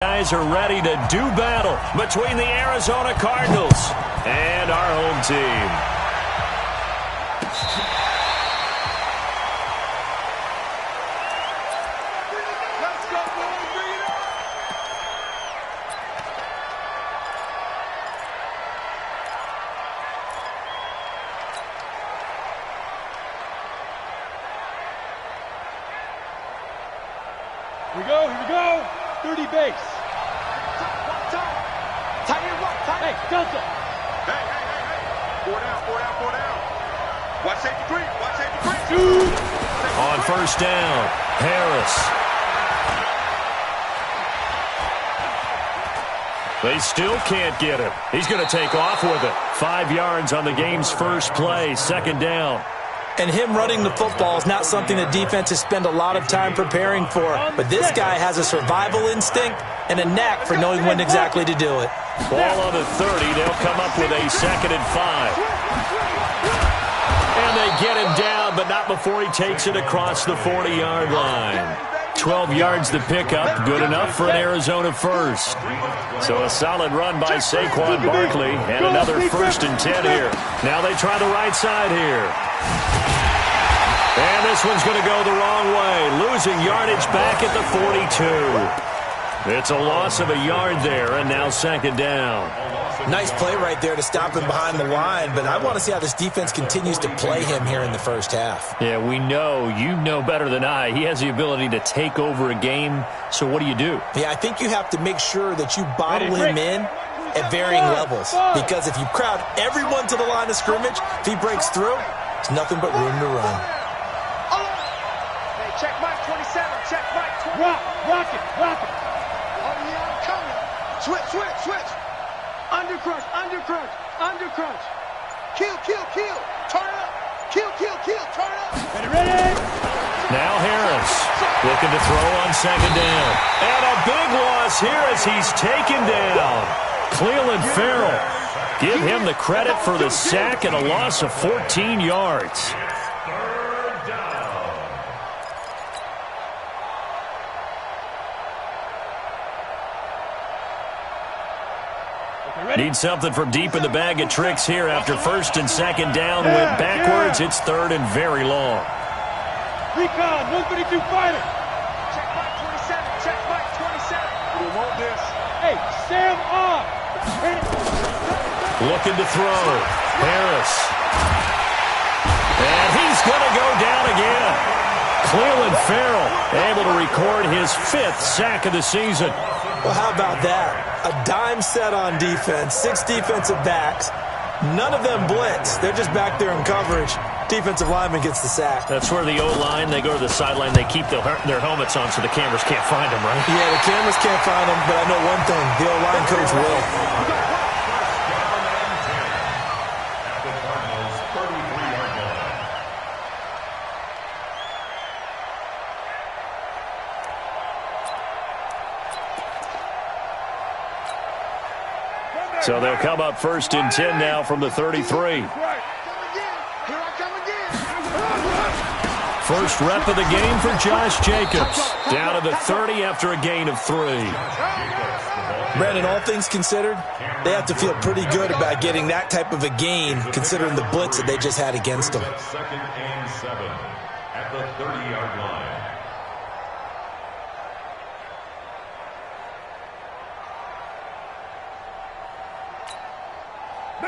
Guys are ready to do battle between the Arizona Cardinals and our home team. Let's go, boys. Bring it on. Here we go, here we go. 30 base. Tight end, what? Hey, Delta. Hey. Four down. Watch safety green. On first down, Harris. They still can't get him. He's going to take off with it. 5 yards on the game's first play, second down. And him running the football is not something the defenses spend a lot of time preparing for. But this guy has a survival instinct and a knack for knowing when exactly to do it. Ball on the 30. They'll come up with a 2nd and 5. And they get him down, but not before he takes it across the 40-yard line. 12 yards to pick up, good enough for an Arizona first. So a solid run by Saquon Barkley, and another 1st and 10 here. Now they try the right side here. And this one's going to go the wrong way, losing yardage back at the 42. It's a loss of a yard there, and now 2nd down. Nice play right there to stop him behind the line, but I want to see how this defense continues to play him here in the first half. Yeah, we know. You know better than I. He has the ability to take over a game, so what do you do? Yeah, I think you have to make sure that you bottle him in at varying levels, because if you crowd everyone to the line of scrimmage, if he breaks through, there's nothing but room to run. Hey, check Mike 27. Check Mike 20. Rock it. Oh, yeah, I'm coming. Switch. Undercrunch. Kill. Turn up. Kill. Turn up. Ready. Now Harris looking to throw on 2nd down. And a big loss here as he's taken down. Cleveland Farrell. Give him the credit for the sack and a loss of 14 yards. Need something from deep in the bag of tricks here after 1st and 2nd down. Went backwards. It's 3rd and very long. Recon, 132 fighter. Check Mike 27. We want this. Hey, Sam on. Looking to throw. Harris. And he's going to go down again. Cleveland Farrell able to record his 5th sack of the season. Well, how about that? A dime set on defense, 6 defensive backs. None of them blitz. They're just back there in coverage. Defensive lineman gets the sack. That's where the O-line, they go to the sideline, they keep their helmets on so the cameras can't find them, right? Yeah, the cameras can't find them, but I know one thing. The O-line coach will. So they'll come up 1st and 10 now from the 33. First rep of the game for Josh Jacobs. Down to the 30 after a gain of 3. Brandon, all things considered, they have to feel pretty good about getting that type of a gain considering the blitz that they just had against them. 2nd and 7 at the 30-yard line.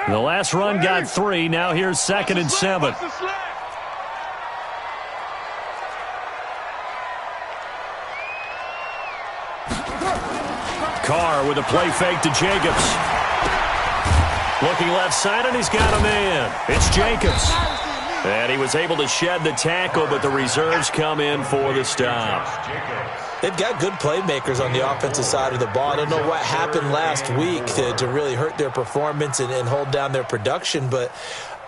The last run got 3. Now here's 2nd and 7. Carr with a play fake to Jacobs. Looking left side, and he's got a man. It's Jacobs. And he was able to shed the tackle, but the reserves come in for the stop. They've got good playmakers on the offensive side of the ball. I don't know what happened last week to really hurt their performance and hold down their production, but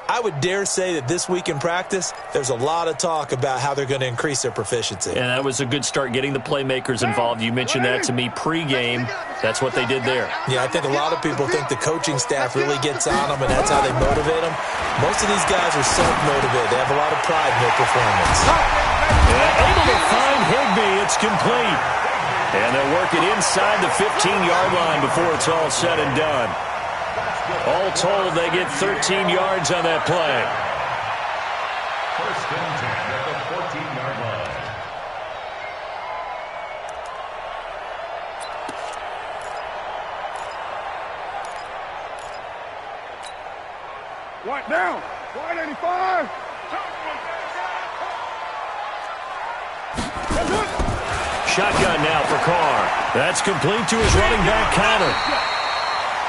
I would dare say that this week in practice, there's a lot of talk about how they're going to increase their proficiency. And that was a good start, getting the playmakers involved. You mentioned that to me pregame. That's what they did there. Yeah, I think a lot of people think the coaching staff really gets on them, and that's how they motivate them. Most of these guys are self-motivated. They have a lot of pride in their performance. And able to find Higbee. It's complete. And they'll work it inside the 15-yard line before it's all said and done. All told, they get 13 yards on that play. First and 10 at the 14-yard line. White down. White 85. Shotgun now for Carr. That's complete to his running back, Connor.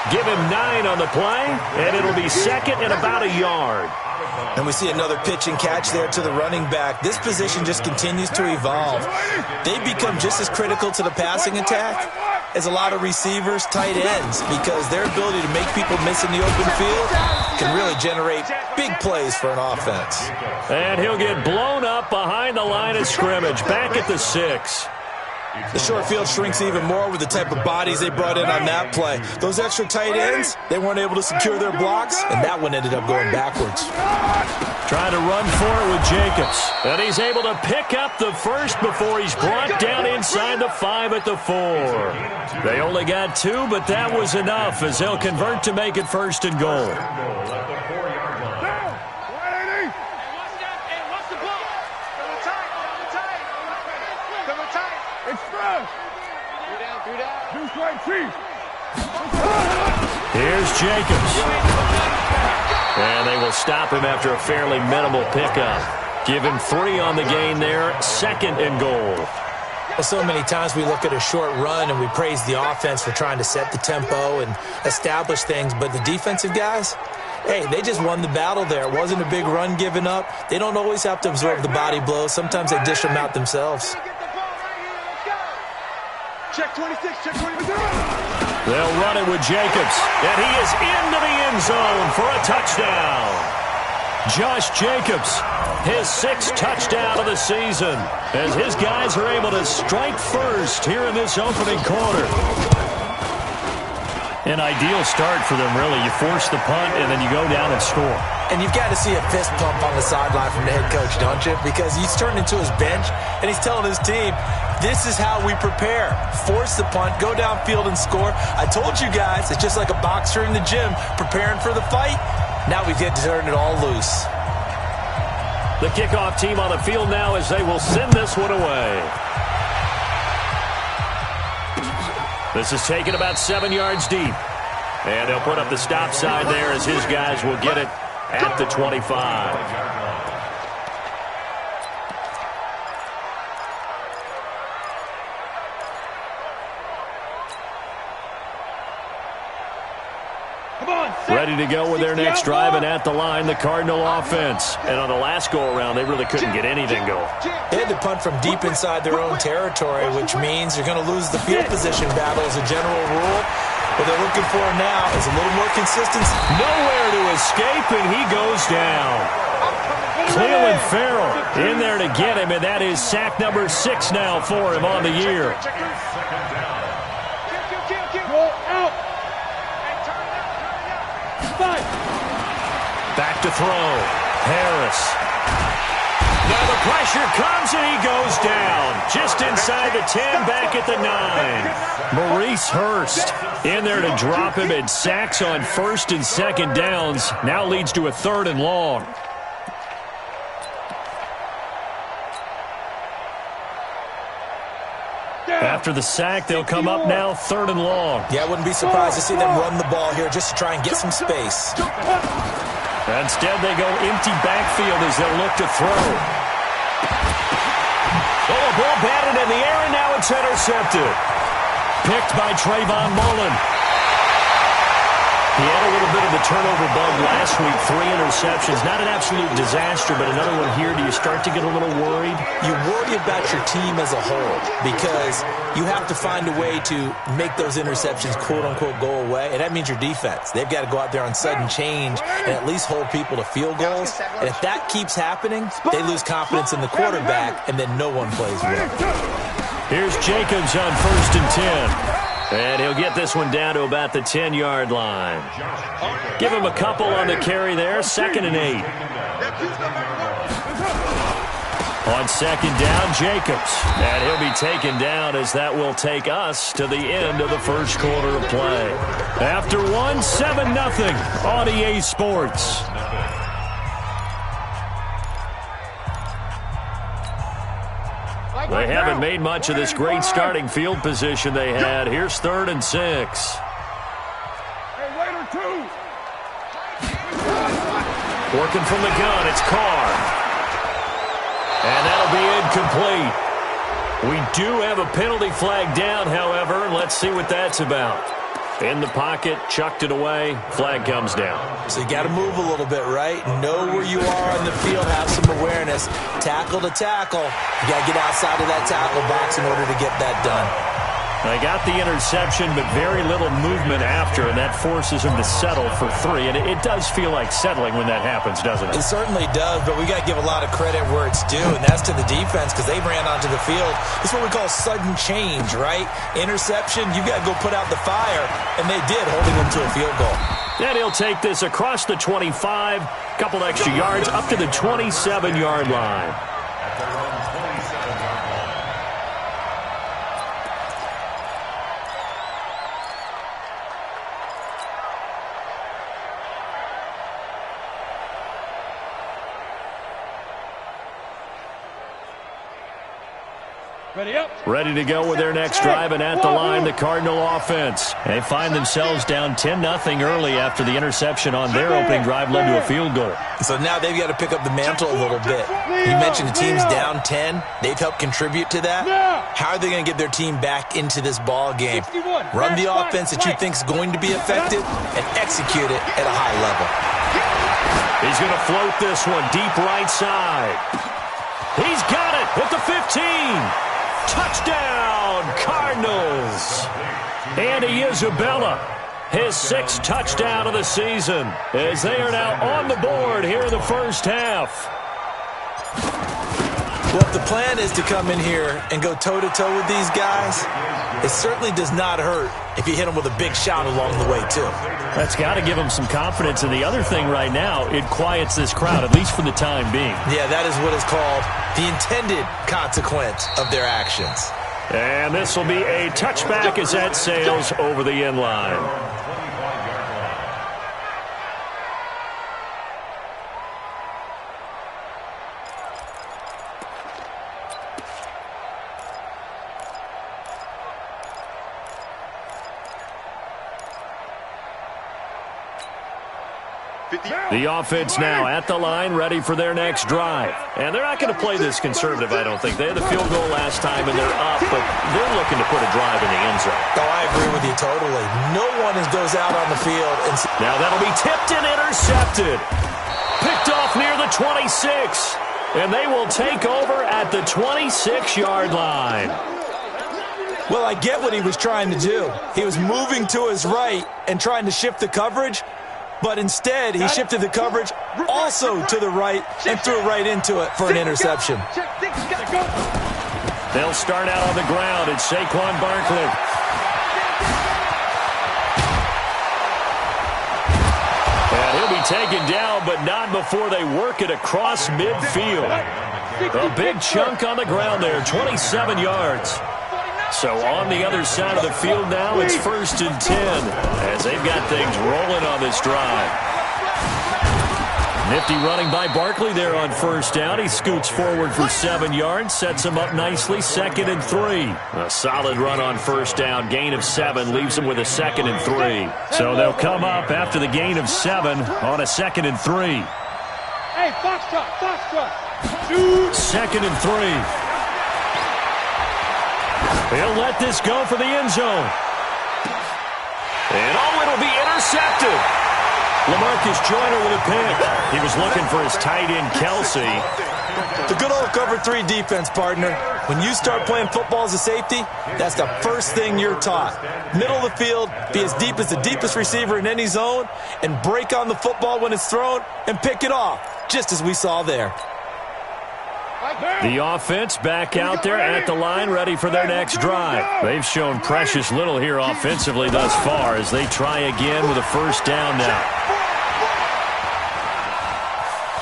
Give him 9 on the play, and it'll be second and about a yard. And we see another pitch and catch there to the running back. This position just continues to evolve. They become just as critical to the passing attack as a lot of receivers, tight ends, because their ability to make people miss in the open field can really generate big plays for an offense. And he'll get blown up behind the line of scrimmage, back at the 6. The short field shrinks even more with the type of bodies they brought in on that play. Those extra tight ends, they weren't able to secure their blocks, and that one ended up going backwards. Trying to run for it with Jacobs. And he's able to pick up the first before he's brought down inside the 5 at the 4. They only got 2, but that was enough as they'll convert to make it first and goal. Here's Jacobs. And they will stop him after a fairly minimal pickup. Give him 3 on the gain there, second and goal. Well, so many times we look at a short run and we praise the offense for trying to set the tempo and establish things, but the defensive guys, hey, they just won the battle there. It wasn't a big run given up. They don't always have to absorb the body blows. Sometimes they dish them out themselves. Check 26, check 26. They'll run it with Jacobs, and he is into the end zone for a touchdown. Josh Jacobs, his 6th touchdown of the season, as his guys are able to strike first here in this opening quarter. An ideal start for them, really. You force the punt, and then you go down and score. And you've got to see a fist pump on the sideline from the head coach, don't you? Because he's turned into his bench, and he's telling his team, this is how we prepare. Force the punt, go downfield and score. I told you guys, it's just like a boxer in the gym preparing for the fight. Now we get to turn it all loose. The kickoff team on the field now as they will send this one away. This is taken about 7 yards deep. And they'll put up the stop sign there as his guys will get it at the 25. Ready to go with their next drive, and at the line, the Cardinal offense. And on the last go-around, they really couldn't get anything going. They had to punt from deep inside their own territory, which means you're going to lose the field position battle as a general rule. What they're looking for now is a little more consistency. Nowhere to escape, and he goes down. Cleveland Farrell in there to get him, and that is sack number 6 now for him on the year. Back to throw. Harris. Now the pressure comes and he goes down. Just inside the 10, back at the 9. Maurice Hurst in there to drop him, and sacks on 1st and 2nd downs. Now leads to a 3rd and long. After the sack, they'll come up now 3rd and long. Yeah, I wouldn't be surprised to see them run the ball here just to try and get some space. Instead, they go empty backfield as they'll look to throw. Oh, a ball batted in the air, and now it's intercepted. Picked by Trayvon Mullen. He had a little bit of the turnover bug last week, 3 interceptions. Not an absolute disaster, but another one here. Do you start to get a little worried? You worry about your team as a whole because you have to find a way to make those interceptions, quote-unquote, go away, and that means your defense. They've got to go out there on sudden change and at least hold people to field goals. And if that keeps happening, they lose confidence in the quarterback, and then no one plays well. Here's Jacobs on 1st and 10. And he'll get this one down to about the 10-yard line. Give him a couple on the carry there, 2nd and 8. On second down, Jacobs. And he'll be taken down as that will take us to the end of the first quarter of play. After one, 7-0 on EA Sports. They haven't made much of this great starting field position they had. Here's 3rd and 6. Working from the gun, it's Carr. And that'll be incomplete. We do have a penalty flag down, however. Let's see what that's about. In the pocket, chucked it away, flag comes down. So you got to move a little bit, right? Know where you are on the field, have some awareness. Tackle to tackle. You got to get outside of that tackle box in order to get that done. They got the interception, but very little movement after, and that forces him to settle for 3. And it does feel like settling when that happens, doesn't it? It certainly does, but we got to give a lot of credit where it's due, and that's to the defense because they ran onto the field. This is what we call sudden change, right? Interception, you got to go put out the fire, and they did, holding them to a field goal. And he'll take this across the 25, couple extra yards, up to the 27-yard line. Ready to go with their next drive, and at the line, the Cardinal offense. They find themselves down 10-0 early after the interception on their opening drive led to a field goal. So now they've got to pick up the mantle a little bit. You mentioned the team's down 10. They've helped contribute to that. How are they going to get their team back into this ball game? Run the offense that you think is going to be effective and execute it at a high level. He's going to float this one deep right side. He's got it at the 15. Touchdown, Cardinals. Andy Isabella, his 6th touchdown of the season, as they are now on the board here in the first half. Well, if the plan is to come in here and go toe-to-toe with these guys, it certainly does not hurt if you hit them with a big shot along the way, too. That's got to give them some confidence. And the other thing right now, it quiets this crowd, at least for the time being. Yeah, that is what is called the intended consequence of their actions. And this will be a touchback as that sails over the end line. The offense now at the line, ready for their next drive. And they're not going to play this conservative, I don't think. They had the field goal last time, and they're up, but they're looking to put a drive in the end zone. Oh, I agree with you totally. No one goes out on the field. Now that'll be tipped and intercepted. Picked off near the 26. And they will take over at the 26-yard line. Well, I get what he was trying to do. He was moving to his right and trying to shift the coverage. But instead, he shifted the coverage also to the right and threw it right into it for an interception. They'll start out on the ground. It's Saquon Barkley. And he'll be taken down, but not before they work it across midfield. A big chunk on the ground there, 27 yards. So on the other side of the field now, it's 1st and 10 as they've got things rolling on this drive. Nifty running by Barkley there on 1st down. He scoots forward for 7 yards, sets him up nicely, 2nd and 3. A solid run on 1st down, gain of 7, leaves him with a 2nd and 3. So they'll come up after the gain of 7 on a 2nd and 3. Hey, foxtrot. 2nd and 3. He'll let this go for the end zone. And it'll be intercepted. LaMarcus Joyner with a pick. He was looking for his tight end, Kelsey. The good old cover 3 defense, partner. When you start playing football as a safety, that's the first thing you're taught. Middle of the field, be as deep as the deepest receiver in any zone, and break on the football when it's thrown and pick it off, just as we saw there. The offense back out there at the line, ready for their next drive. They've shown precious little here offensively thus far as they try again with a 1st down now.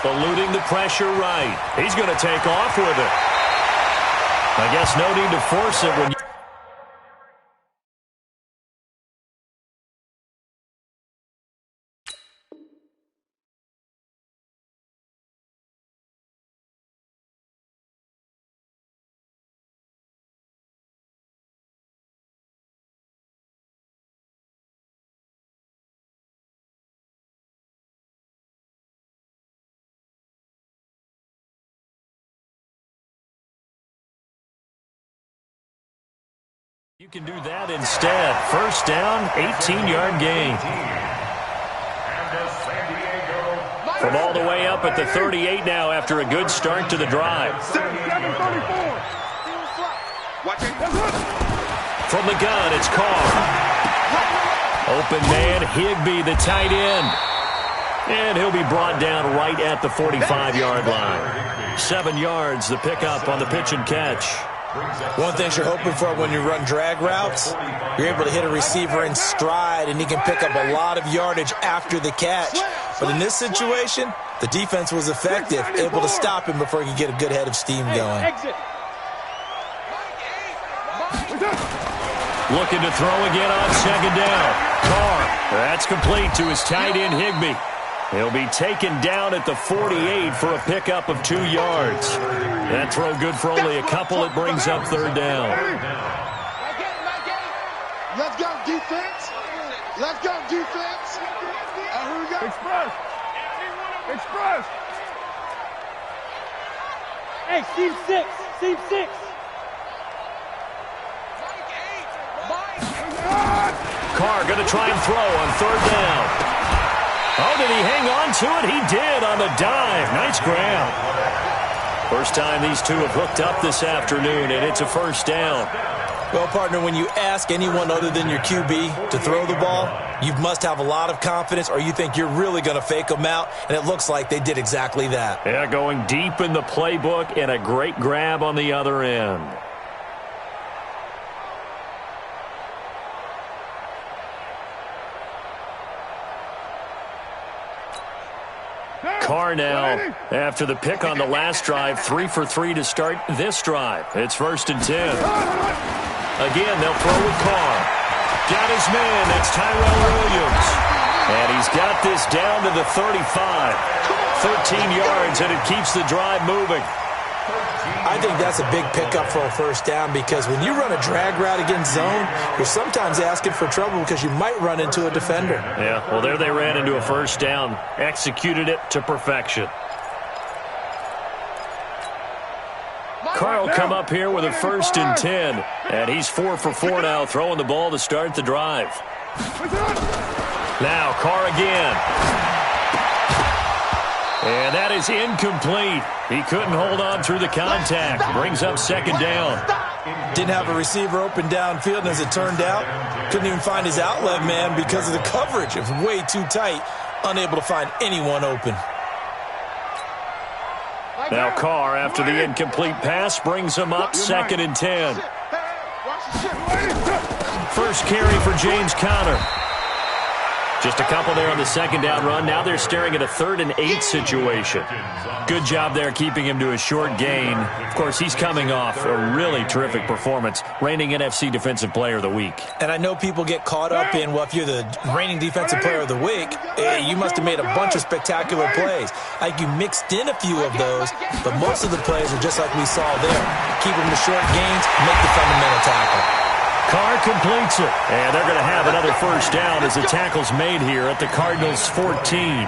Eluding the pressure right. He's going to take off with it. I guess no need to force it when you... You can do that instead. First down, 18-yard gain. From all the way up at the 38 now after a good start to the drive. From the gun, it's Carr. Open man, Higbee, the tight end. And he'll be brought down right at the 45-yard line. 7 yards, the pickup on the pitch and catch. One thing you're hoping for when you run drag routes, you're able to hit a receiver in stride, and he can pick up a lot of yardage after the catch. But in this situation, the defense was effective, able to stop him before he could get a good head of steam going. Looking to throw again on second down. Carr, that's complete to his tight end, Higbee. He'll be taken down at the 48 for a pickup of 2 yards. That throw good for only a couple. It brings up third down. Let's go, defense. Let's go, defense. Here we go. Express. Express. Hey, seam 6. Seam 6. Carr going to try and throw on third down. Oh, did he hang on to it? He did on the dive. Nice grab. First time these two have hooked up this afternoon, and it's a first down. Well, partner, when you ask anyone other than your QB to throw the ball, you must have a lot of confidence, or you think you're really going to fake them out, and it looks like they did exactly that. Yeah, going deep in the playbook and a great grab on the other end. Carr now, after the pick on the last drive, 3 for 3 to start this drive. It's 1st and 10. Again, they'll throw with Carr. Got his man, that's Tyrell Williams. And he's got this down to the 35. 13 yards, and it keeps the drive moving. I think that's a big pickup for a first down, because when you run a drag route against zone, you're sometimes asking for trouble because you might run into a defender. Yeah, well, there they ran into a first down. Executed it to perfection. Carr will come up here with a 1st and 10. And he's 4 for 4 now, throwing the ball to start the drive. Now, Carr again. And that is incomplete. He couldn't hold on through the contact. Brings up second down. Didn't have a receiver open downfield, and as it turned out, couldn't even find his outlet man because of the coverage. It was way too tight, unable to find anyone open. Now Carr, after the incomplete pass, brings him up 2nd and 10. First carry for James Conner. Just a couple there on the second down run. Now they're staring at a 3rd and 8 situation. Good job there keeping him to a short gain. Of course, he's coming off a really terrific performance, reigning NFC Defensive Player of the Week. And I know people get caught up in, well, if you're the reigning Defensive Player of the Week, you must have made a bunch of spectacular plays. Like, you mixed in a few of those, but most of the plays are just like we saw there. Keep them to short gains, make the fundamental tackle. Carr completes it, and they're going to have another first down as the tackle's made here at the Cardinals' 14.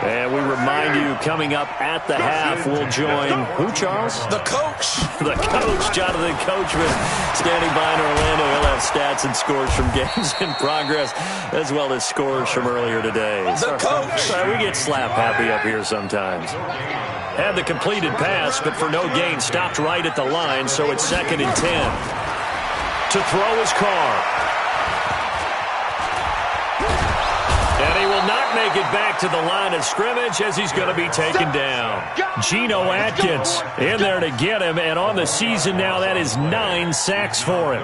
And we remind you, coming up at the half, we'll join who, Charles? The coach. The coach, Jonathan Coachman, standing by in Orlando. He'll have stats and scores from games in progress, as well as scores from earlier today. The coach. We get slap happy up here sometimes. Had the completed pass, but for no gain, stopped right at the line, so it's 2nd and 10. To throw is Carr. And he will not make it back to the line of scrimmage as he's going to be taken down. Geno Atkins in there to get him, and on the season now, that is 9 sacks for him.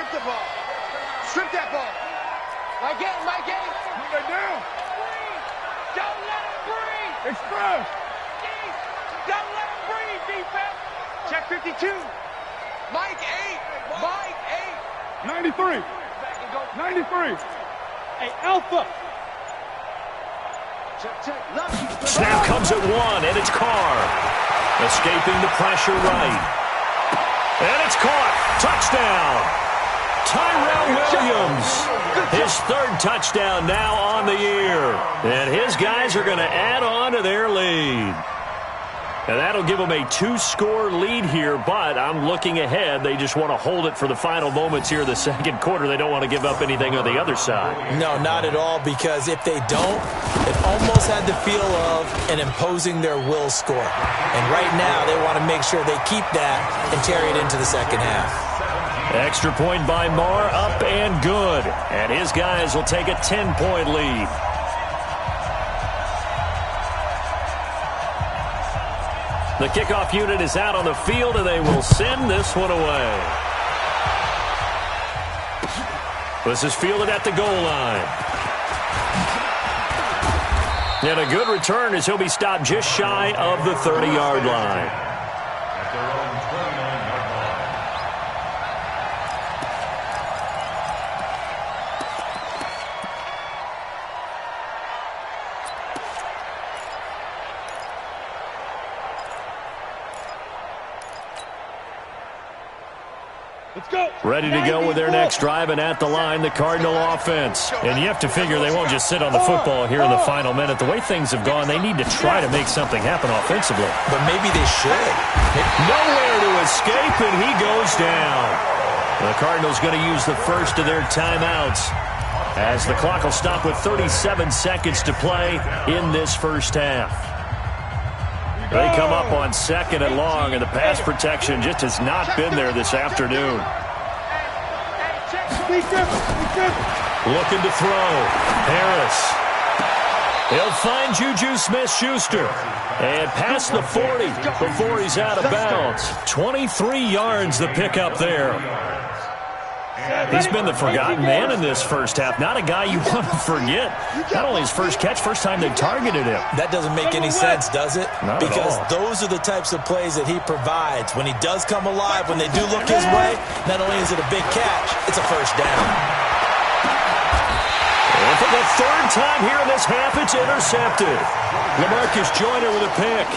Strip the ball. Strip that ball. My game, my game. Bring it down. Don't let him breathe. Express. Don't let him breathe, defense. Check 52. Mike 8. Mike 8. 93. 93. Hey, Alpha. Check. Snap comes at 1, and it's Carr. Escaping the pressure right. And it's caught. Touchdown. Tyrell Williams. His third touchdown now on the year. And his guys are going to add on to their lead. And that'll give them a 2-score lead here, but I'm looking ahead. They just want to hold it for the final moments here in the second quarter. They don't want to give up anything on the other side. No, not at all, because if they don't, it almost had the feel of an imposing their will score. And right now, they want to make sure they keep that and carry it into the second half. Extra point by Marr, up and good. And his guys will take a 10-point lead. The kickoff unit is out on the field, and they will send this one away. This is fielded at the goal line. And a good return as he'll be stopped just shy of the 30-yard line. At their own 29-yard line. Let's go. Ready to go with their next drive, and at the line, the Cardinal offense. And you have to figure they won't just sit on the football here in the final minute. The way things have gone, they need to try to make something happen offensively. But maybe they should. Nowhere to escape, and he goes down. The Cardinals going to use the first of their timeouts as the clock will stop with 37 seconds to play in this first half. They come up on 2nd and long, and the pass protection just has not been there this afternoon. Looking to throw. Harris. He'll find Juju Smith-Schuster. And past the 40 before he's out of bounds. 23 yards the pickup there. He's been the forgotten man in this first half. Not a guy you want to forget. Not only his first catch, first time they targeted him. That doesn't make any sense, does it? Not because at all. those are the types of plays that he provides. When he does come alive, when they do look his way, not only is it a big catch, it's a first down. And for the third time here in this half, it's intercepted. LaMarcus Joyner with a pick.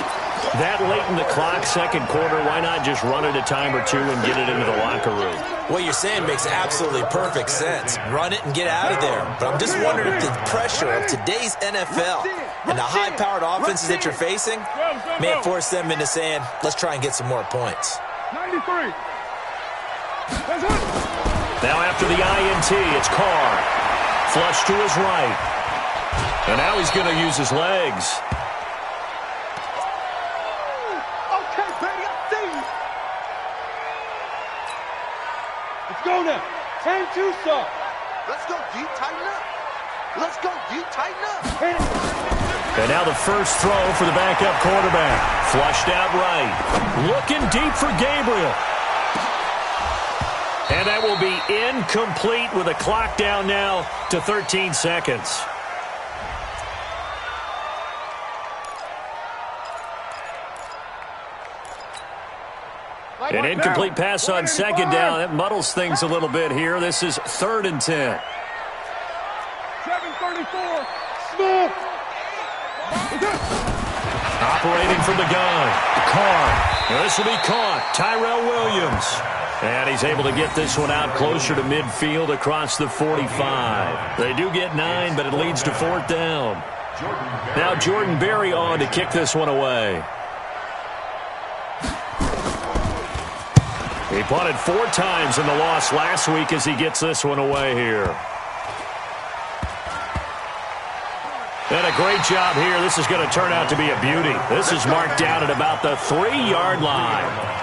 That late in the clock, second quarter, why not just run it a time or two and get it into the locker room? What you're saying makes absolutely perfect sense. Run it and get out of there. But I'm just wondering if the pressure of today's NFL and the high-powered offenses that you're facing may have forced them into saying, let's try and get some more points. 93. Now after the INT, it's Carr. Flush to his right. And now he's going to use his legs. Okay, baby, I see you. Let's go now. 10-2, sir. Let's go deep, tighten up. Let's go deep, tighten up. And now the first throw for the backup quarterback. Flushed out right. Looking deep for Gabriel. And that will be incomplete with a clock down now to 13 seconds. An incomplete pass on second down. That muddles things a little bit here. This is 3rd and 10. 7:34. Smith. Operating from the gun. Carr. This will be caught. Tyrell Williams. And he's able to get this one out closer to midfield across the 45. They do get 9, but it leads to 4th down. Now Jordan Berry on to kick this one away. He punted 4 times in the loss last week as he gets this one away here. And a great job here. This is going to turn out to be a beauty. This is marked down at about the 3-yard line.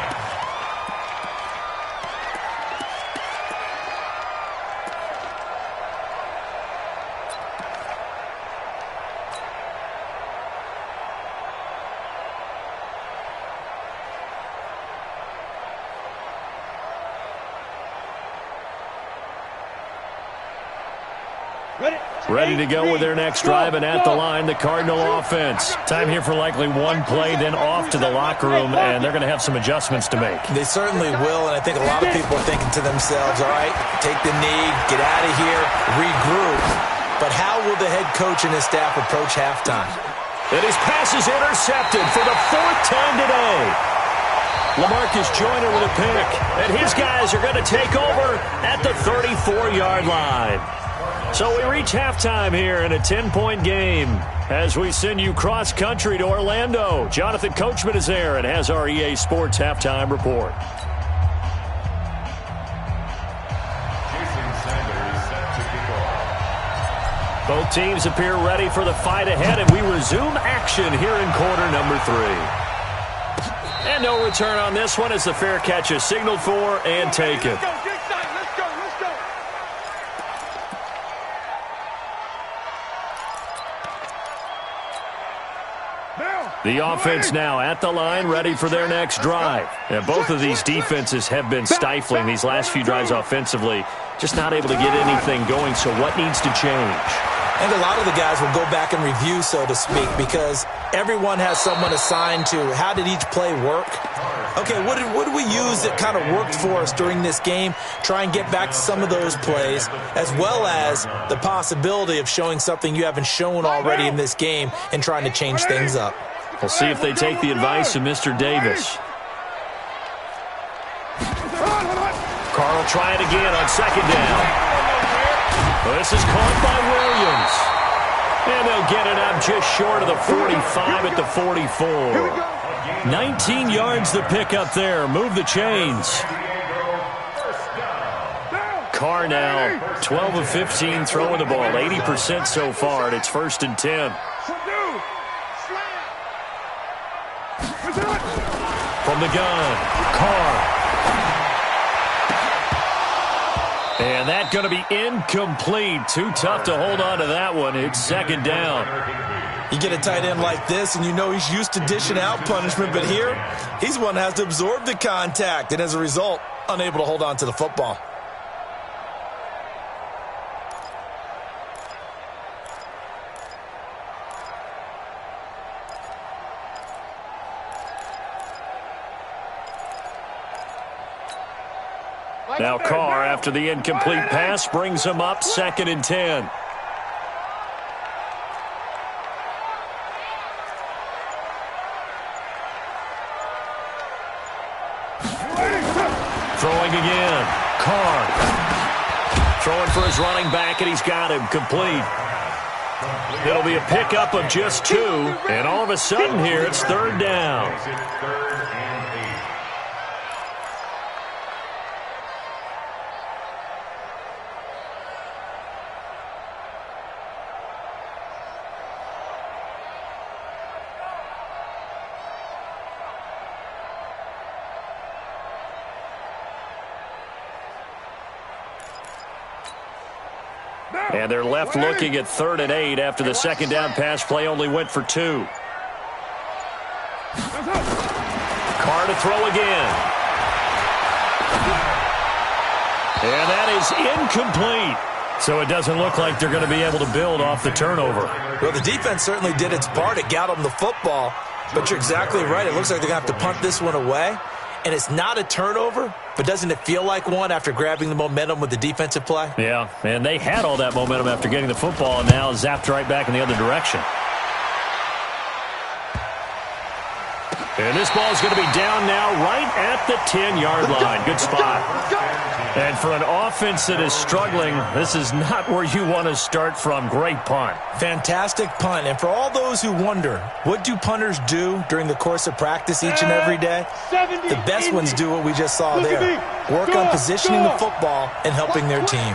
Ready to go with their next drive, and at the line, the Cardinal offense. Time here for likely one play, then off to the locker room, and they're going to have some adjustments to make. They certainly will, and I think a lot of people are thinking to themselves, all right, take the knee, get out of here, regroup. But how will the head coach and his staff approach halftime? And his pass is intercepted for the fourth time today. LaMarcus Joyner with a pick, and his guys are going to take over at the 34-yard line. So we reach halftime here in a 10-point game as we send you cross-country to Orlando. Jonathan Coachman is there and has our EA Sports halftime report. Both teams appear ready for the fight ahead, and we resume action here in quarter number 3. And no return on this one as the fair catch is signaled for and taken. The offense now at the line, ready for their next drive. And both of these defenses have been stifling these last few drives offensively, just not able to get anything going. So what needs to change? And a lot of the guys will go back and review, so to speak, because everyone has someone assigned to how did each play work. Okay, what did we use that kind of worked for us during this game? Try and get back to some of those plays, as well as the possibility of showing something you haven't shown already in this game and trying to change things up. We'll see if they take the advice of Mr. Davis. Carl try it again on second down. Well, this is caught by Williams. And they'll get it up just short of the 45 at the 44. 19 yards to pick up there. Move the chains. Carr now 12 of 15 throwing the ball. 80% so far, and it's 1st and 10. From the gun, Carr. And that's going to be incomplete. Too tough to hold on to that one. It's 2nd down. You get a tight end like this, and you know he's used to dishing out punishment, but here, he's one that has to absorb the contact, and as a result, unable to hold on to the football. Now Carr, after the incomplete pass, brings him up 2nd and 10. Throwing again. Carr. Throwing for his running back, and he's got him complete. It'll be a pickup of just 2, and all of a sudden here, it's 3rd down. And they're left looking at 3rd and 8 after the 2nd down pass play only went for 2. Carr to throw again. And that is incomplete. So it doesn't look like they're going to be able to build off the turnover. Well, the defense certainly did its part. It got them the football. But you're exactly right. It looks like they're going to have to punt this one away. And it's not a turnover, but doesn't it feel like one after grabbing the momentum with the defensive play? Yeah, and they had all that momentum after getting the football, and now zapped right back in the other direction. And this ball is going to be down now right at the 10-yard line. Good spot. And for an offense that is struggling, this is not where you want to start from. Great punt. Fantastic punt. And for all those who wonder, what do punters do during the course of practice each and every day? The best ones do what we just saw there. Work on positioning the football and helping their team.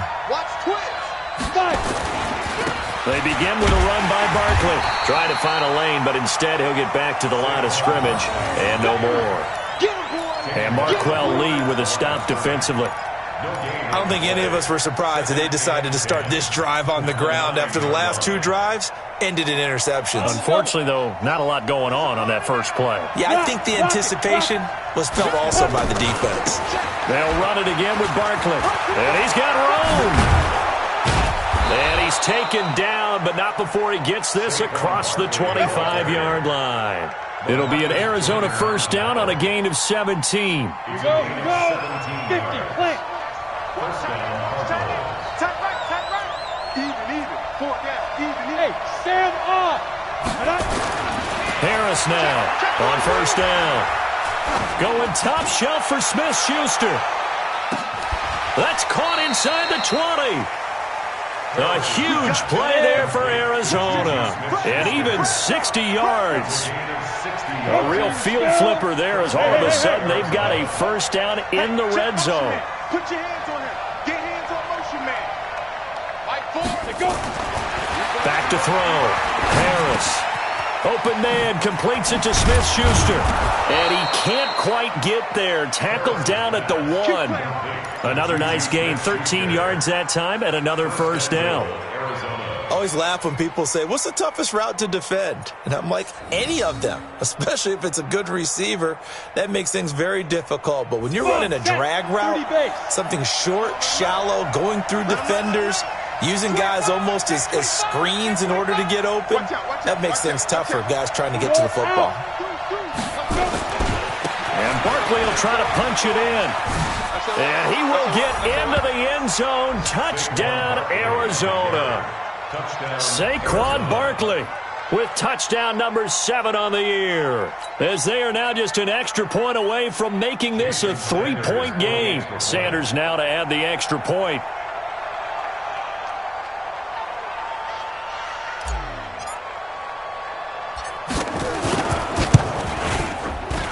They begin with a run by Barkley. Trying to find a lane, but instead he'll get back to the line of scrimmage. And no more. And Marquell Lee with a stop defensively. I don't think any of us were surprised that they decided to start this drive on the ground after the last 2 drives ended in interceptions. Unfortunately, though, not a lot going on that first play. Yeah, I think the anticipation was felt also by the defense. They'll run it again with Barkley. And he's got room. And he He's taken down, but not before he gets this across the 25-yard line. It'll be an Arizona first down on a gain of 17. Go, 50, play. Tight right. Even. 4 down, even. Hey, stand up. Harris now on first down. Going top shelf for Smith-Schuster. That's caught inside the 20. A huge play there for Arizona. And even 60 yards. A real field flipper there as all of a sudden they've got a first down in the red zone. Put your hands on him. Get hands on motion, man. Like forward, go. Back to throw. Harris. Open man completes it to Smith-Schuster. And he can't quite get there. Tackled down at the 1. Another nice gain. 13 yards that time and another first down. Always laugh when people say, what's the toughest route to defend? And I'm like, any of them, especially if it's a good receiver. That makes things very difficult. But when you're running a drag route, something short, shallow, going through defenders, using guys almost as screens in order to get open, that makes things tough for guys trying to get to the football. And Barkley will try to punch it in. And he will get into the end zone. Touchdown, Arizona. Saquon Barkley with touchdown number 7 on the year. As they are now just an extra point away from making this a 3-point game. Sanders now to add the extra point.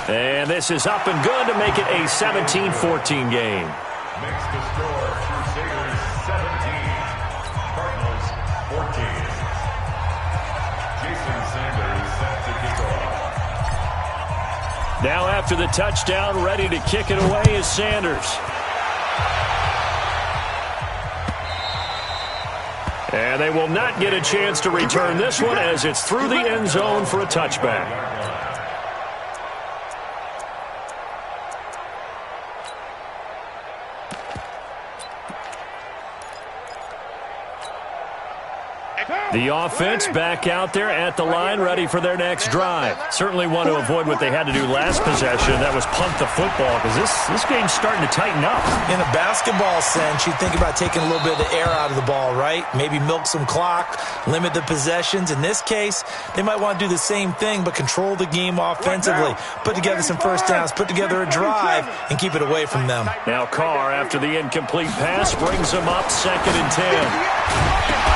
And this is up and good to make it a 17-14 game. Next to score, Crusaders 17, Cardinals 14. Jason Sanders set to kick off. Now after the touchdown, ready to kick it away is Sanders. And they will not get a chance to return this one as it's through the end zone for a touchback. The offense back out there at the line, ready for their next drive. Certainly want to avoid what they had to do last possession. That was punt the football, because this game's starting to tighten up. In a basketball sense, you think about taking a little bit of the air out of the ball, right? Maybe milk some clock, limit the possessions. In this case, they might want to do the same thing, but control the game offensively. Put together some first downs, put together a drive, and keep it away from them. Now Carr, after the incomplete pass, brings them up 2nd and 10.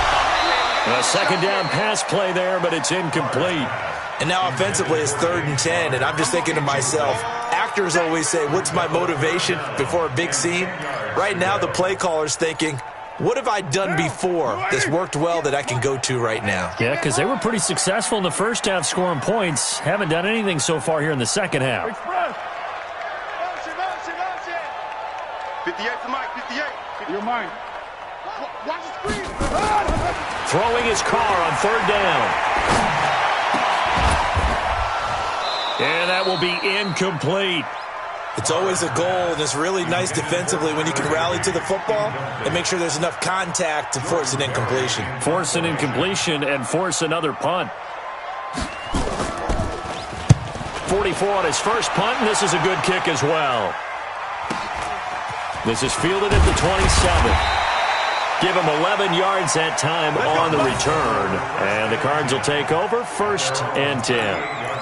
A second down pass play there, but it's incomplete. And now offensively it's 3rd and 10, and I'm just thinking to myself, actors always say, what's my motivation before a big scene? Right now the play caller's thinking, what have I done before that's worked well that I can go to right now? Yeah, because they were pretty successful in the first half scoring points. Haven't done anything so far here in the second half. 58 to Mike, 58. Your mind. Watch the screen. Throwing his Carr on 3rd down. And that will be incomplete. It's always a goal, and it's really nice defensively when you can rally to the football and make sure there's enough contact to force an incompletion. Force an incompletion and force another punt. 44 on his first punt, and this is a good kick as well. This is fielded at the 27. Give him 11 yards that time on the return. And the Cards will take over 1st and 10.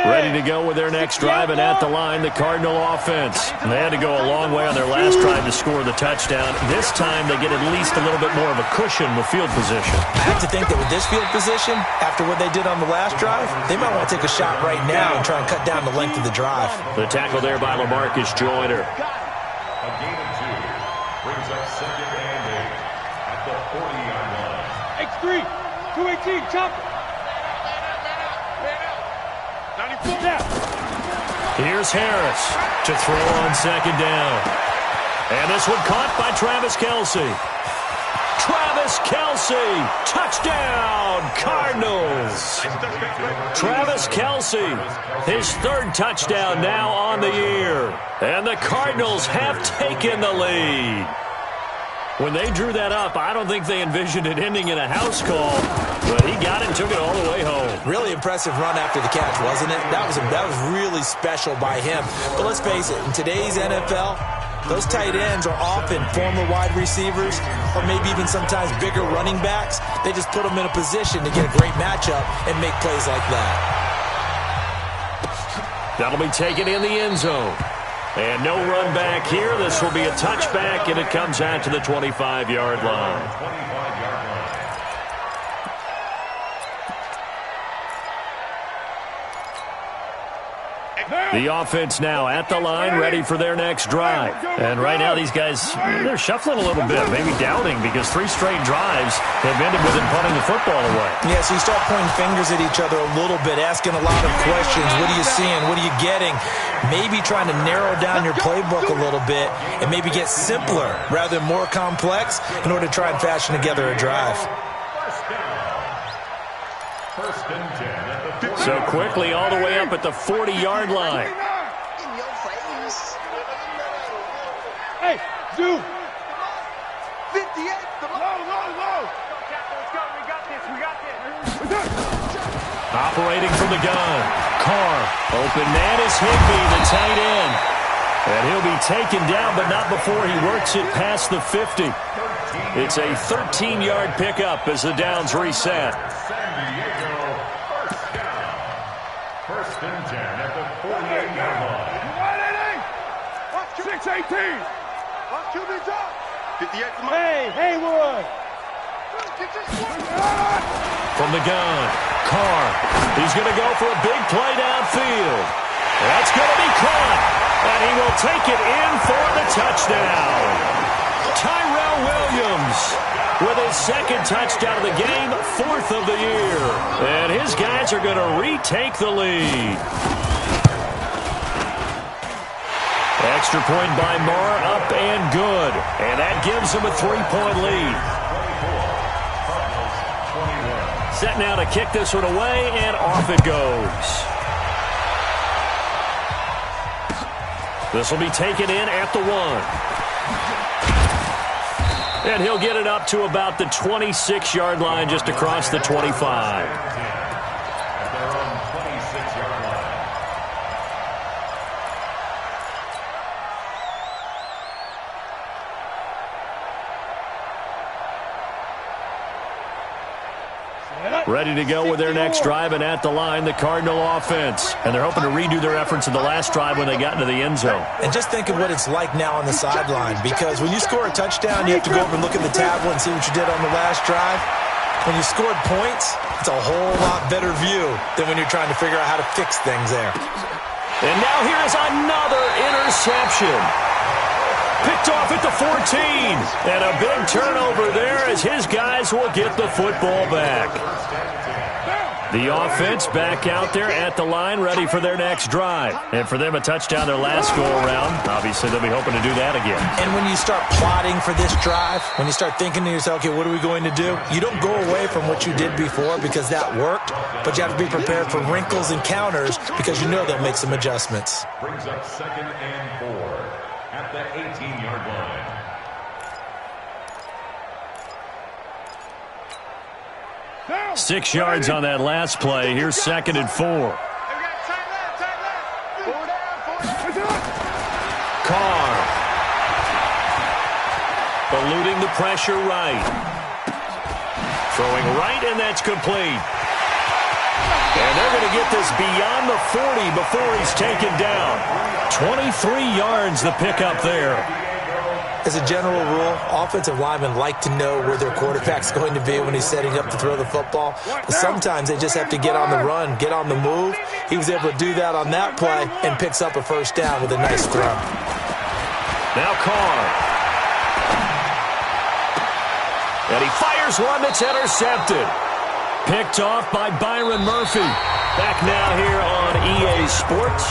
Ready to go with their next drive, and at the line, the Cardinal offense. And they had to go a long way on their last drive to score the touchdown. This time, they get at least a little bit more of a cushion with field position. I have to think that with this field position, after what they did on the last drive, they might want to take a shot right now and try and cut down the length of the drive. The tackle there by LaMarcus Joyner. A gain of 2 brings up 2nd and 8 at the 40-yard line. X3, 218, chopper. Here's Harris to throw on 2nd down. And this one caught by Travis Kelce. Travis Kelce, touchdown, Cardinals. Travis Kelce, his third touchdown now on the year. And the Cardinals have taken the lead. When they drew that up, I don't think they envisioned it ending in a house call, but he got it and took it all the way home. Really impressive run after the catch, wasn't it? That was really special by him. But let's face it, in today's NFL, those tight ends are often former wide receivers or maybe even sometimes bigger running backs. They just put them in a position to get a great matchup and make plays like that. That'll be taken in the end zone. And no run back here. This will be a touchback, and it comes out to the 25-yard line. The offense now at the line, ready for their next drive. And right now these guys, they're shuffling a little bit, maybe doubting, because 3 straight drives have ended with them punting the football away. Yeah, so you start pointing fingers at each other a little bit, asking a lot of questions. What are you seeing? What are you getting? Maybe trying to narrow down your playbook a little bit and maybe get simpler rather than more complex in order to try and fashion together a drive. So quickly all the way up at the 40-yard line. In your face. Hey, Zoo. 58. Low. Let's go. We got this. Operating from the gun. Carr. Open man is Higbee, the tight end. And he'll be taken down, but not before he works it past the 50. It's a 13-yard pickup as the downs reset. First and 10 at the 48-yard line. 6-18. Watch QB's up. 58. Hey, Haywood. From the gun, Carr. He's going to go for a big play downfield. That's going to be caught. And he will take it in for the touchdown. Tyrell Williams with his second touchdown of the game, 4th of the year. And his guys are going to retake the lead. Extra point by Marr, up and good. And that gives them a 3-point lead. Set now to kick this one away, and off it goes. This will be taken in at the 1. And he'll get it up to about the 26-yard line, just across the 25. At their own 26-yard line. Ready to go with their next drive, and at the line, the Cardinal offense. And they're hoping to redo their efforts in the last drive when they got into the end zone. And just think of what it's like now on the sideline, because when you score a touchdown, you have to go over and look at the tablet and see what you did on the last drive. When you scored points, it's a whole lot better view than when you're trying to figure out how to fix things there. And now here is another interception. Picked off at the 14. And a big turnover there as his guys will get the football back. The offense back out there at the line, ready for their next drive. And for them, a touchdown their last go-around. Obviously, they'll be hoping to do that again. And when you start plotting for this drive, when you start thinking to yourself, okay, what are we going to do? You don't go away from what you did before because that worked, but you have to be prepared for wrinkles and counters because you know they'll make some adjustments. Brings up 2nd and 4 at the 18-yard line. Now, 6 yards on that last play. Here's 2nd and 4. Carr. Eluding the pressure right. Throwing right, and that's complete. And they're going to get this beyond the 40 before he's taken down. 23 yards the pickup there. As a general rule, offensive linemen like to know where their quarterback's going to be when he's setting up to throw the football. But sometimes they just have to get on the run, get on the move. He was able to do that on that play and picks up a first down with a nice throw. Now Carr. And he fires one that's intercepted. Picked off by Byron Murphy. Back now here on EA Sports.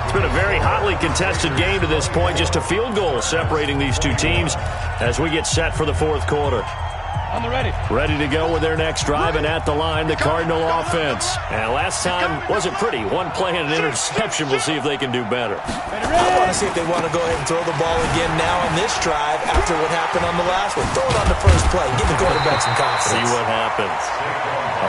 It's been a very hotly contested game to this point. Just a field goal separating these two teams as we get set for the fourth quarter. On the ready. Ready to go with their next drive, and at the line, the Cardinal offense. And last time wasn't pretty. One play and an interception. We'll see if they can do better. I want to see if they want to go ahead and throw the ball again now on this drive after what happened on the last one. Throw it on the first play. Give the quarterback some confidence. See what happens.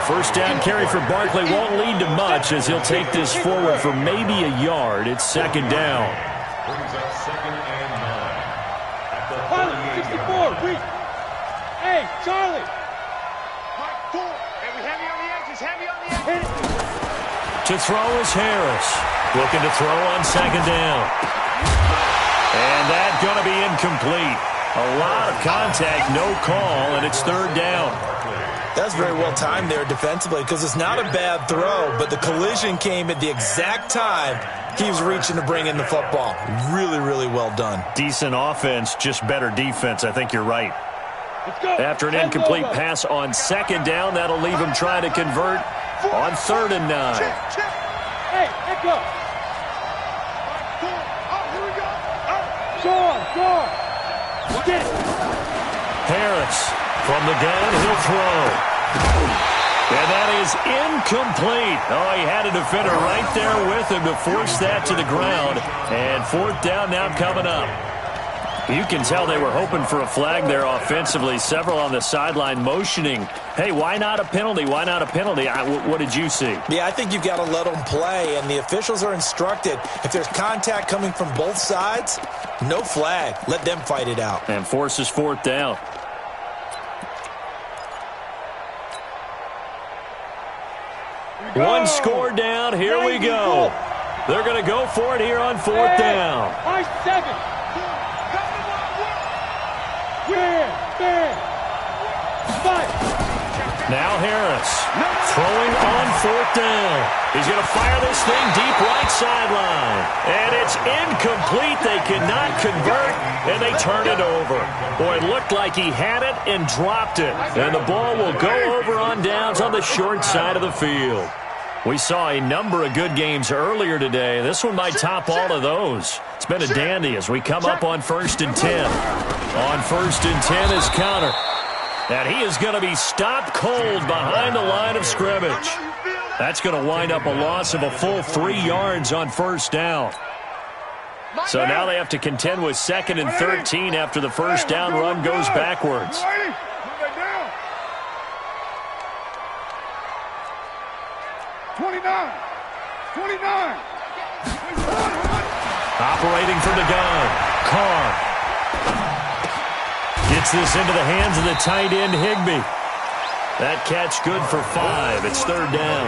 A first down carry for Barkley won't lead to much as he'll take this forward for maybe a yard. It's second down. Brings up second and 9. At the Pilot, 64, reach. Hey, Charlie. Mike, 4. And we heavy on the edges, heavy on the edges. To throw is Harris. Looking to throw on second down. And that's going to be incomplete. A lot of contact, no call, and it's third down. That's very well timed there defensively because it's not a bad throw, but the collision came at the exact time he was reaching to bring in the football. Really, really well done. Decent offense, just better defense. I think you're right. After an incomplete pass on second down, that'll leave him trying to convert on third and 9. Hey, let go. Here we go. Go on. Get it. Harris from the gun, he'll throw. And that is incomplete. Oh, he had a defender right there with him to force that to the ground. And fourth down now coming up. You can tell they were hoping for a flag there offensively. Several on the sideline motioning, hey, why not a penalty? Why not a penalty? What did you see? Yeah, I think you've got to let them play, and the officials are instructed. If there's contact coming from both sides, no flag. Let them fight it out. And forces fourth down. One score down. Here we go. They're going to go for it here on fourth down. 5-7. Now Harris throwing on fourth down. He's going to fire this thing deep right sideline. And it's incomplete. They cannot convert, and they turn it over. Boy, it looked like he had it and dropped it. And the ball will go over on downs on the short side of the field. We saw a number of good games earlier today. This one might top all of those. It's been a dandy as we come up on 1st and 10. On 1st and 10 is Counter. And he is going to be stopped cold behind the line of scrimmage. That's going to wind up a loss of a full 3 yards on first down. So now they have to contend with 2nd and 13 after the first down run goes backwards. 29. Operating from the gun, Carr. Gets this into the hands of the tight end, Higbee. That catch good for 5. It's third down.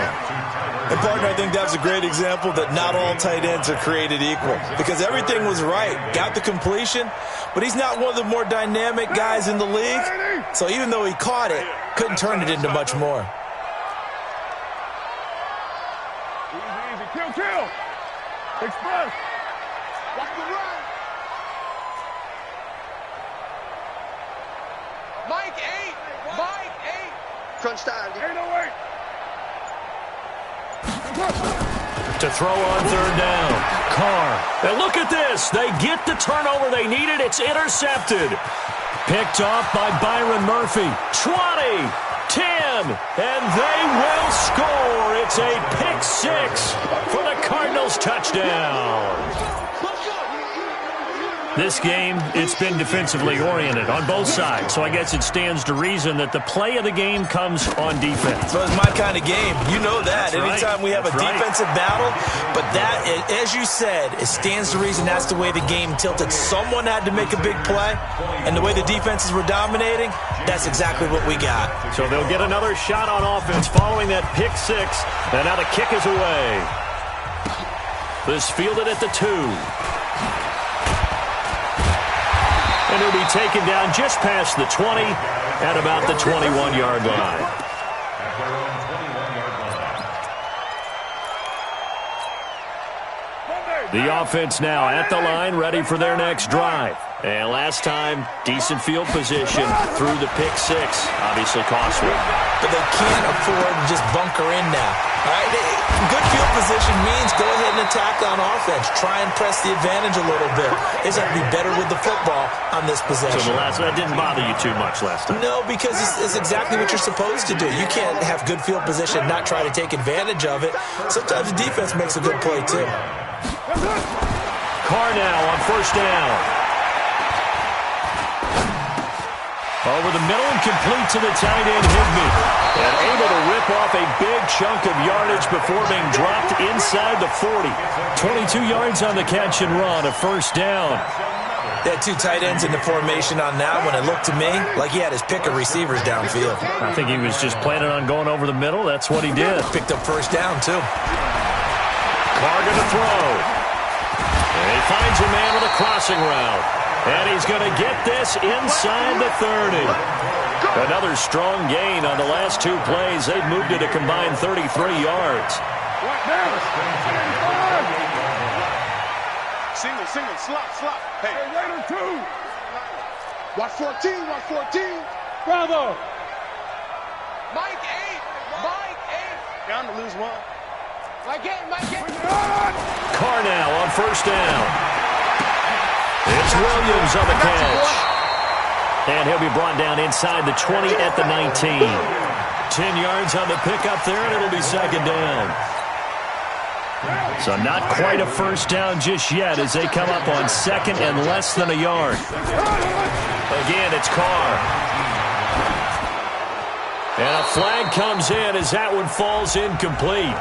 And, partner, I think that's a great example that not all tight ends are created equal because everything was right. Got the completion, but he's not one of the more dynamic guys in the league. So even though he caught it, couldn't turn it into much more. Easy. Kill. Express. Watch the run. Mike 8. Crunch time. 808. To throw on third down, Carr. And look at this. They get the turnover they needed. It's intercepted. Picked off by Byron Murphy. 20, 10, and they will score. It's a pick 6 for the Cardinals touchdown. This game, it's been defensively oriented on both sides, so I guess it stands to reason that the play of the game comes on defense. So it's my kind of game. You know that. That's Anytime right. we have a defensive battle, but that, as you said, it stands to reason that's the way the game tilted. Someone had to make a big play, and the way the defenses were dominating, that's exactly what we got. So they'll get another shot on offense following that pick 6, and now the kick is away. This fielded at the 2. And it'll be taken down just past the 20 at about the 21-yard line. At their own 21-yard line. The offense now at the line, ready for their next drive. And last time, decent field position through the pick six. Obviously costly. But they can't afford to just bunker in now. All right? Good field position means go ahead and attack on offense. Try and press the advantage a little bit. They just have to be better with the football on this possession. So that didn't bother you too much last time? No, because it's exactly what you're supposed to do. You can't have good field position and not try to take advantage of it. Sometimes the defense makes a good play, too. Carr now on first down. Over the middle and complete to the tight end, Higbee. And able to rip off a big chunk of yardage before being dropped inside the 40. 22 yards on the catch and run, a first down. They had two tight ends in the formation on that one. It looked to me like he had his pick of receivers downfield. I think he was just planning on going over the middle. That's what he did. Picked up first down, too. Carr going to throw. And he finds a man with a crossing route. And he's going to get this inside the 30. Another strong gain on the last two plays. They've moved it a combined 33 yards. Single, slop. Hey, later, two. Watch 14, watch 14. Bravo. Mike 8. Down to lose one. Mike 8. Carr now on first down. It's Williams on the catch. And he'll be brought down inside the 20 at the 19. 10 yards on the pickup there, and it'll be second down. So not quite a first down just yet as they come up on second and less than a yard. Again, it's Carr. And a flag comes in as that one falls incomplete.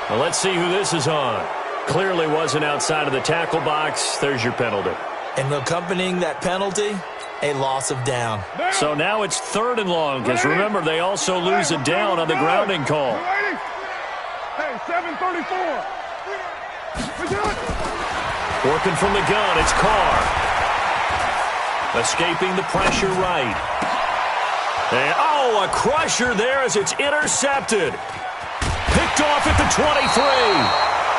Well, let's see who this is on. Clearly wasn't outside of the tackle box. There's your penalty. And accompanying that penalty, a loss of down. So now it's third and long, because remember, they also lose a down on the grounding call. Hey, 7:34. Working from the gun, it's Carr. Escaping the pressure right. And, a crusher there as it's intercepted. Picked off at the 23.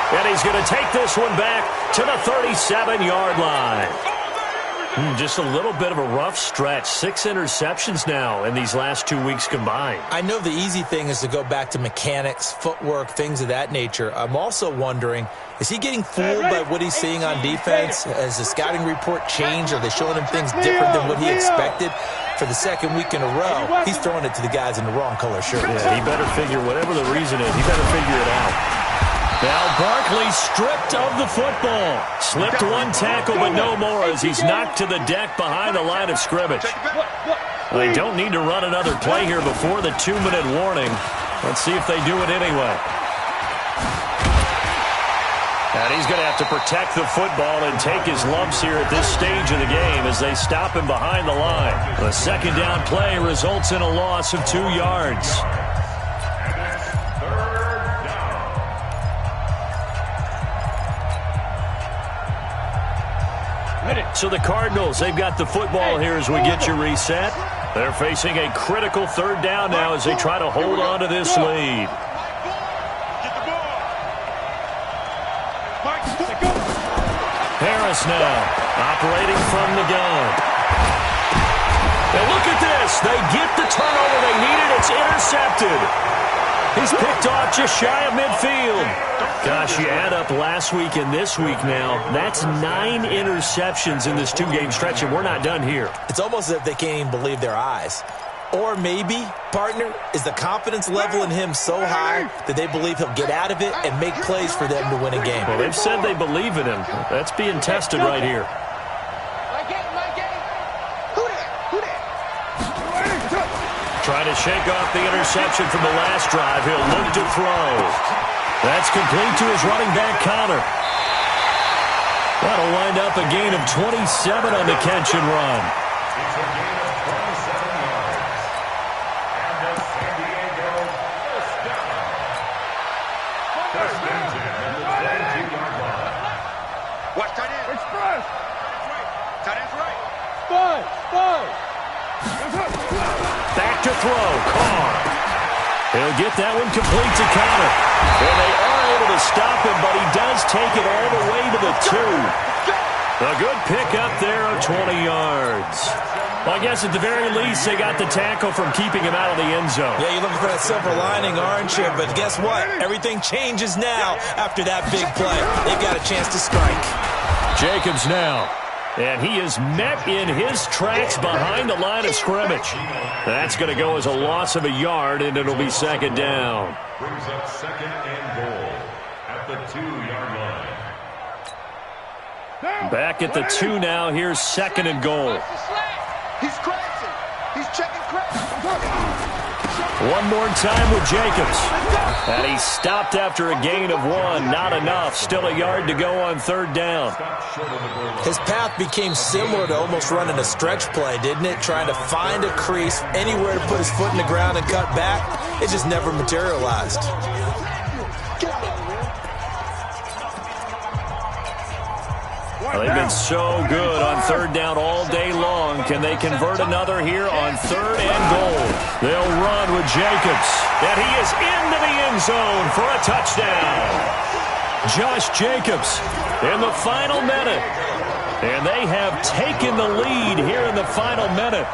And he's going to take this one back to the 37-yard line. Just a little bit of a rough stretch. 6 interceptions now in these last 2 weeks combined. I know the easy thing is to go back to mechanics, footwork, things of that nature. I'm also wondering, is he getting fooled by what he's seeing on defense? Has the scouting report changed? Are they showing him things different than what he expected? For the second week in a row, he's throwing it to the guys in the wrong color shirt. Yeah, he better figure, whatever the reason is, he better figure it out. Now Barkley stripped of the football. Slipped one tackle, but no more as he's knocked to the deck behind the line of scrimmage. They don't need to run another play here before the 2-minute warning. Let's see if they do it anyway. And he's going to have to protect the football and take his lumps here at this stage of the game as they stop him behind the line. The second down play results in a loss of 2 yards. So the Cardinals, they've got the football here as we get you reset. They're facing a critical third down now as they try to hold on to this lead. Harris now operating from the gun. And look at this. They get the turnover they needed. It's intercepted. He's picked off just shy of midfield. Gosh, you add up last week and this week now, that's 9 interceptions in this 2-game stretch, and we're not done here. It's almost as if they can't even believe their eyes. Or maybe, partner, is the confidence level in him so high that they believe he'll get out of it and make plays for them to win a game. Well, they've said they believe in him. That's being tested right here. Trying to shake off the interception from the last drive. He'll look to throw. That's complete to his running back, Connor. That'll wind up a gain of 27 on the catch and run. It's a gain of 27 yards. And the San Diego first down. First and 10 at the 22-yard line. Watch tight end. Express. Tight end's right. Five. Back to throw, Carr. He'll get that one complete to Connor. And they are able to stop him, but he does take it all the way to the 2. A good pickup there of 20 yards. Well, I guess at the very least, they got the tackle from keeping him out of the end zone. Yeah, you're looking for that silver lining, aren't you? But guess what? Everything changes now after that big play. They've got a chance to strike. Jacobs now. And he is met in his tracks behind the line of scrimmage. That's going to go as a loss of a yard, and it'll be second down. Brings up second and goal at the 2-yard line. Back at the 2 now. Here's second and goal. He's crashing. He's checking crashing. One more time with Jacobs. And he stopped after a gain of 1. Not enough. Still a yard to go on third down. His path became similar to almost running a stretch play, didn't it? Trying to find a crease, anywhere to put his foot in the ground and cut back. It just never materialized. Well, they've been so good on third down all day long. Can they convert another here on third and goal? They'll run with Jacobs. And he is into the end zone for a touchdown. Josh Jacobs in the final minute. And they have taken the lead here in the final minute.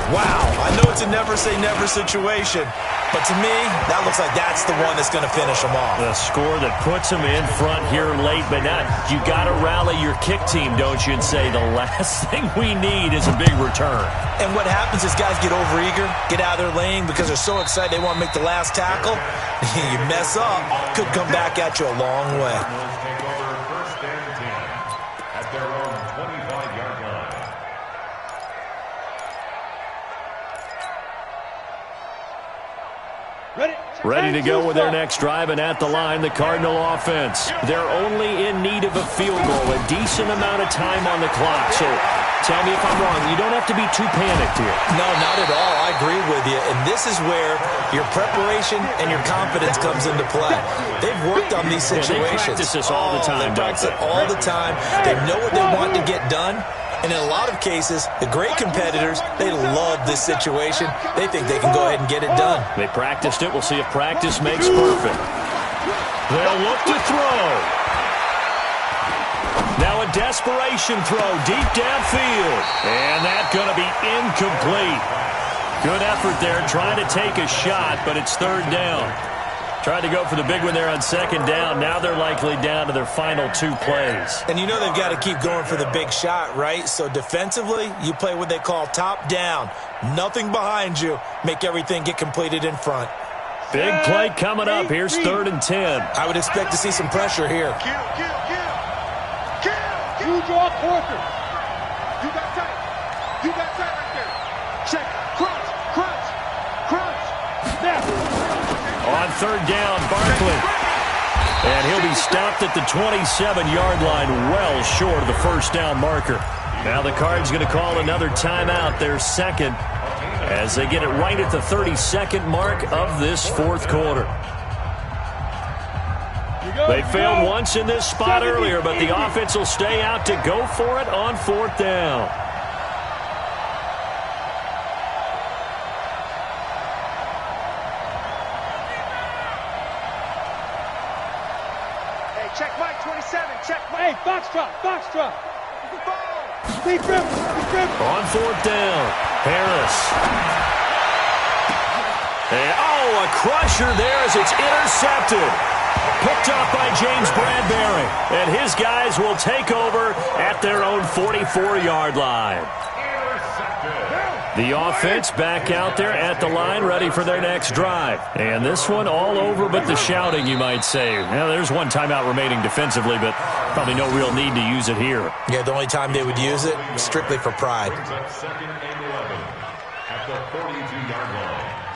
Wow, I know it's a never-say-never situation, but to me, that looks like that's the one that's going to finish them off. The score that puts them in front here late, but not. You got to rally your kick team, don't you, and say the last thing we need is a big return. And what happens is guys get overeager, get out of their lane because they're so excited they want to make the last tackle. You mess up, could come back at you a long way. Take over first and 10 at their own 25-yard line. Ready to go with their next drive, and at the line, the Cardinal offense. They're only in need of a field goal, a decent amount of time on the clock. So tell me if I'm wrong. You don't have to be too panicked here. No, not at all. I agree with you. And this is where your preparation and your confidence comes into play. They've worked on these situations. They practice this all the time. They practice it all the time. They know what they want to get done. And in a lot of cases, the great competitors, they love this situation. They think they can go ahead and get it done. They practiced it. We'll see if practice makes perfect. They'll look to throw. Now a desperation throw deep downfield. And that's going to be incomplete. Good effort there trying to take a shot, but it's third down. Tried to go for the big one there on second down. Now they're likely down to their final 2 plays. And you know they've got to keep going for the big shot, right? So defensively, you play what they call top down. Nothing behind you. Make everything get completed in front. Big play coming up. Here's third and 10. I would expect to see some pressure here. Kill. You draw Corker. You got tight. right there. Check. Crunch. Snap. On third down, Barkley. And he'll be stopped at the 27-yard line, well short of the first down marker. Now the Cards going to call another timeout, their second, as they get it right at the 32nd mark of this fourth quarter. They failed once in this spot earlier, but the offense will stay out to go for it on fourth down. Check Mike, 27. Check Mike. Hey, box drop. Deep dribble. On fourth down, Harris. And, a crusher there as it's intercepted. Picked up by James Bradbury. And his guys will take over at their own 44-yard line. The offense back out there at the line, ready for their next drive. And this one all over but the shouting, you might say. Now, there's one timeout remaining defensively, but probably no real need to use it here. Yeah, the only time they would use it, strictly for pride. Second and 11 at the 42-yard line.